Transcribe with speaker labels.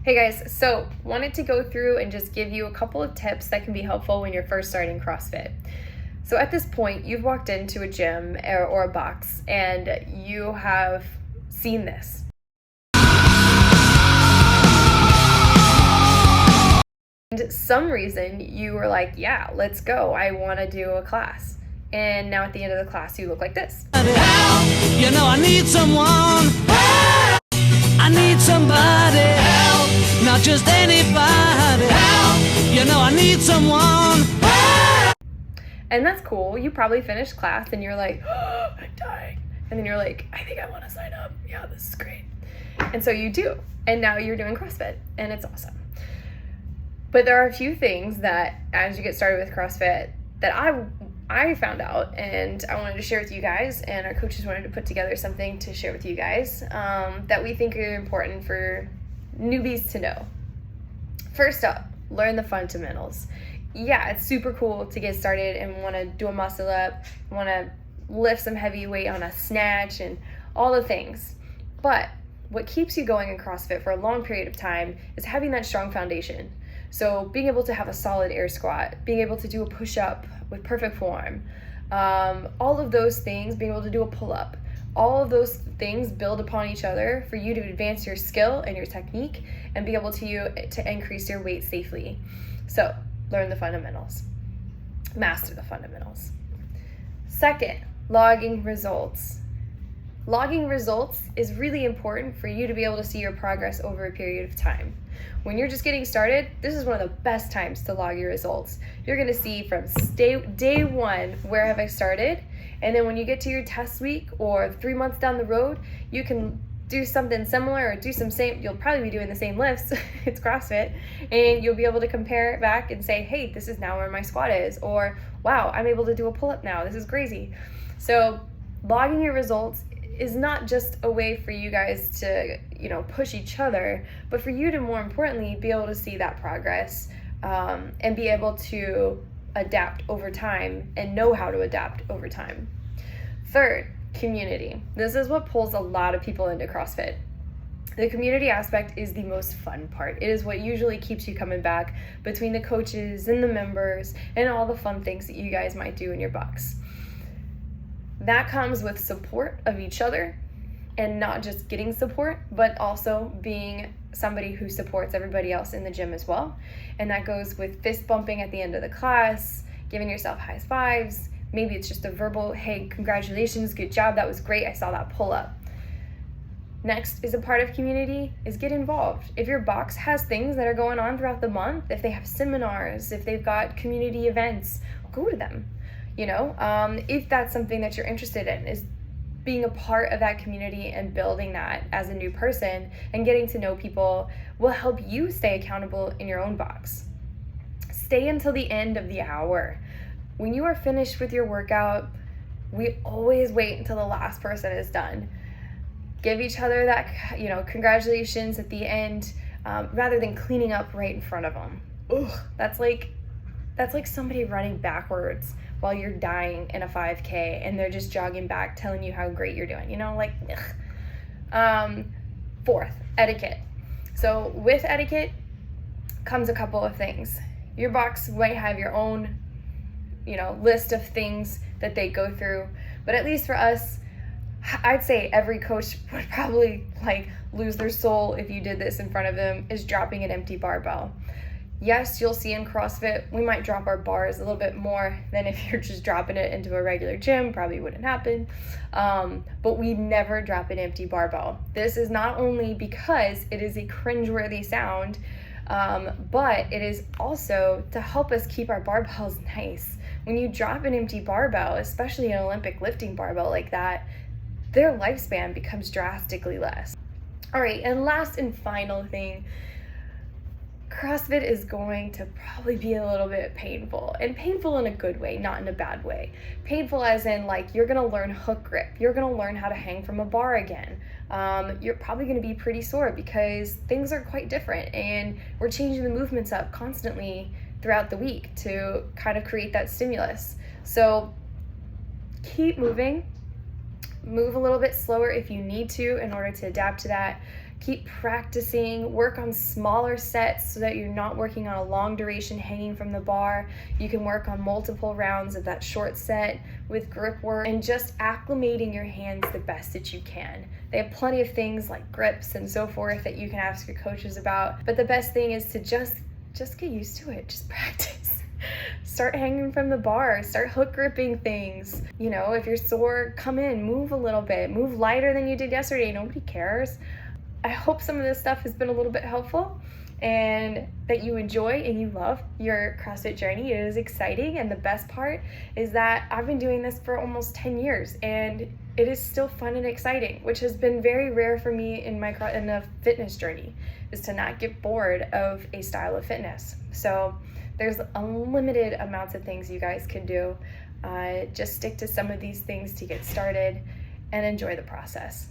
Speaker 1: Hey guys, so wanted to go through and just give you a couple of tips that can be helpful when you're first starting CrossFit. So at this point, you've walked into a gym or a box and you have seen this. And some reason you were like, yeah, let's go. I want to do a class. And now at the end of the class, you look like this.
Speaker 2: You know I need someone. I need somebody help, not just anybody help. You know I need someone.
Speaker 1: And that's cool. You probably finished class and you're like, oh, I'm dying. And then you're like, I think I want to sign up. Yeah, this is great. And so you do. And now you're doing CrossFit and it's awesome. But there are a few things that as you get started with CrossFit that I found out and I wanted to share with you guys, and our coaches wanted to put together something to share with you guys that we think are important for newbies to know. First up, learn the fundamentals. Yeah, it's super cool to get started and want to do a muscle up, want to lift some heavy weight on a snatch and all the things. But what keeps you going in CrossFit for a long period of time is having that strong foundation. So being able to have a solid air squat, being able to do a push-up with perfect form, all of those things, being able to do a pull-up, all of those things build upon each other for you to advance your skill and your technique and be able to increase your weight safely. So learn the fundamentals, master the fundamentals. Second, logging results. Logging results is really important for you to be able to see your progress over a period of time. When you're just getting started, this is one of the best times to log your results. You're gonna see from day one, where have I started? And then when you get to your test week or 3 months down the road, you can do something similar or do some same, you'll probably be doing the same lifts, it's CrossFit, and you'll be able to compare it back and say, hey, this is now where my squat is, or wow, I'm able to do a pull-up now, this is crazy. So logging your results is not just a way for you guys to, push each other, but for you to more importantly be able to see that progress and be able to adapt over time and know how to adapt over time. Third, community. This is what pulls a lot of people into CrossFit. The community aspect is the most fun part. It is what usually keeps you coming back between the coaches and the members and all the fun things that you guys might do in your box. That comes with support of each other and not just getting support, but also being somebody who supports everybody else in the gym as well. And that goes with fist bumping at the end of the class, giving yourself high fives. Maybe it's just a verbal, hey, congratulations, good job, that was great, I saw that pull up. Next is a part of community is get involved. If your box has things that are going on throughout the month, if they have seminars, if they've got community events, go to them. If that's something that you're interested in, is being a part of that community and building that as a new person and getting to know people will help you stay accountable in your own box. Stay until the end of the hour. When you are finished with your workout, we always wait until the last person is done. Give each other that, congratulations at the end, rather than cleaning up right in front of them. Ugh, that's like somebody running backwards while you're dying in a 5K and they're just jogging back telling you how great you're doing, Fourth, etiquette. So with etiquette comes a couple of things. Your box might have your own, list of things that they go through, but at least for us, I'd say every coach would probably lose their soul if you did this in front of them, is dropping an empty barbell. Yes, you'll see in CrossFit, we might drop our bars a little bit more than if you're just dropping it into a regular gym, probably wouldn't happen. But we never drop an empty barbell. This is not only because it is a cringeworthy sound, but it is also to help us keep our barbells nice. When you drop an empty barbell, especially an Olympic lifting barbell like that, their lifespan becomes drastically less. All right, and last and final thing, CrossFit is going to probably be a little bit painful, and painful in a good way, not in a bad way. Painful as in you're gonna learn hook grip, you're gonna learn how to hang from a bar again. You're probably gonna be pretty sore because things are quite different and we're changing the movements up constantly throughout the week to kind of create that stimulus. So keep moving, move a little bit slower if you need to in order to adapt to that. Keep practicing, work on smaller sets so that you're not working on a long duration hanging from the bar. You can work on multiple rounds of that short set with grip work and just acclimating your hands the best that you can. They have plenty of things like grips and so forth that you can ask your coaches about, but the best thing is to just get used to it, just practice. Start hanging from the bar, start hook gripping things. You know, if you're sore, come in, move a little bit, move lighter than you did yesterday, nobody cares. I hope some of this stuff has been a little bit helpful and that you enjoy and you love your CrossFit journey. It is exciting, and the best part is that I've been doing this for almost 10 years and it is still fun and exciting, which has been very rare for me in the fitness journey, is to not get bored of a style of fitness. So there's unlimited amounts of things you guys can do. Just stick to some of these things to get started and enjoy the process.